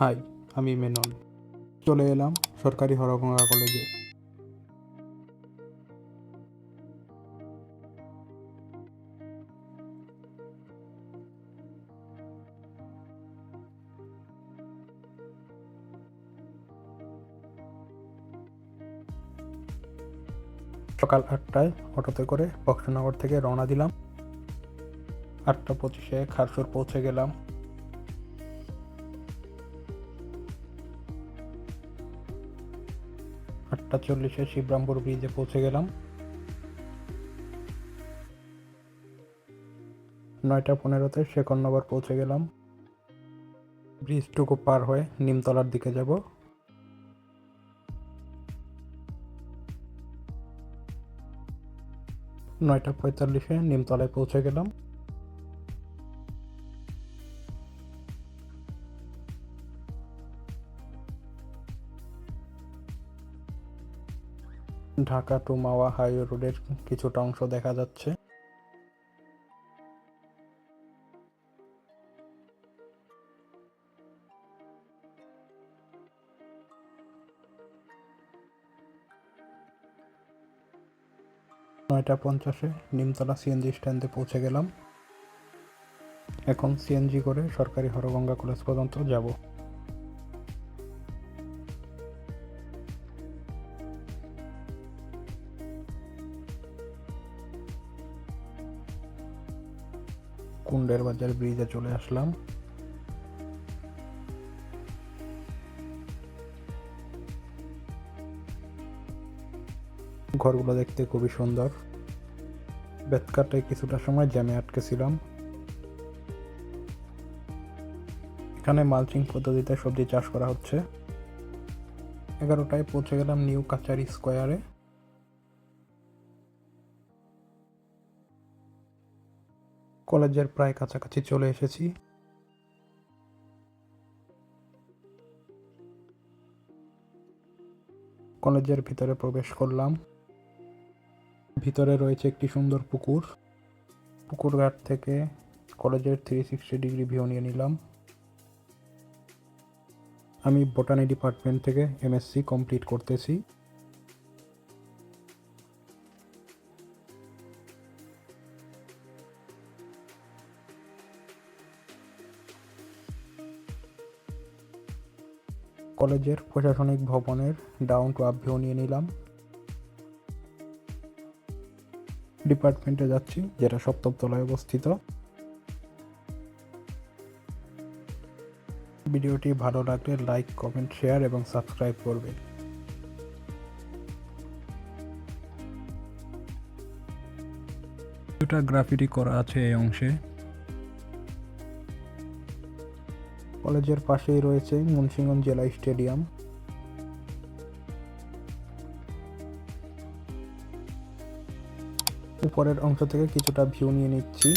High, আমি মেনন। চলে এলাম সরকারি হরগঙ্গা কলেজে। সকাল 8টায় অটোতে করে বক্সনগর থেকে রওনা দিলাম। 8টা 25-এ খারসুর পৌঁছে গেলাম। 8টা 40-এ শিবরামপুর ব্রিজে পৌঁছে গেলাম। 9টা 15-তে শেখরনগর পৌঁছে গেলাম। ব্রিজটুকু পার হয়ে নিমতলার দিকে যাব। 9টা 45-এ নিমতলায় পৌঁছে গেলাম। ঢাকা টু মাওয়া হাইওয়ে রোডের কিছুটা অংশ দেখা যাচ্ছে। নয়টা 50-এ নিমতলা সিএনজি স্ট্যান্ডে পৌঁছে গেলাম। এখন সিএনজি করে সরকারি হরগঙ্গা কলেজ পর্যন্ত যাব। কুন্ডের বাজার ব্রিজে চলে আসলাম। ঘরগুলো দেখতে খুবই সুন্দর। বেতকাটায় কিছুটা সময় জ্যামে আটকেছিলাম। এখানে মালচিং পদ্ধতিতে সবজি চাষ করা হচ্ছে। 11টায় পৌঁছে গেলাম নিউ কাচারি স্কোয়ারে। কলেজের প্রায় কাছাকাছি চলে এসেছি। কলেজের ভিতরে প্রবেশ করলাম। ভিতরে রয়েছে একটি সুন্দর পুকুর ঘাট থেকে কলেজের 360 ডিগ্রি ভিউ নিয়ে নিলাম। আমি বোটানি ডিপার্টমেন্ট থেকে এমএসসি কমপ্লিট করতেছি। কলেজের প্রশাসনিক ভবনের ডাউন টু আপ ভিউ নিয়ে নিলাম। ডিপার্টমেন্টে যাচ্ছি, যেটা 7ম তলায় অবস্থিত। ভিডিওটি ভালো লাগলে লাইক, কমেন্ট, শেয়ার এবং সাবস্ক্রাইব করবে। কিছুটা গ্রাফিটি করা আছে এই অংশে। কলেজের পাশেই রয়েছে মুন্সিগঞ্জ জেলা স্টেডিয়াম। উপরের অংশ থেকে কিছুটা ভিউ নিয়ে নিচ্ছি।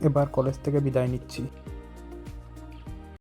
এবার কলেজ থেকে বিদায় নিচ্ছি।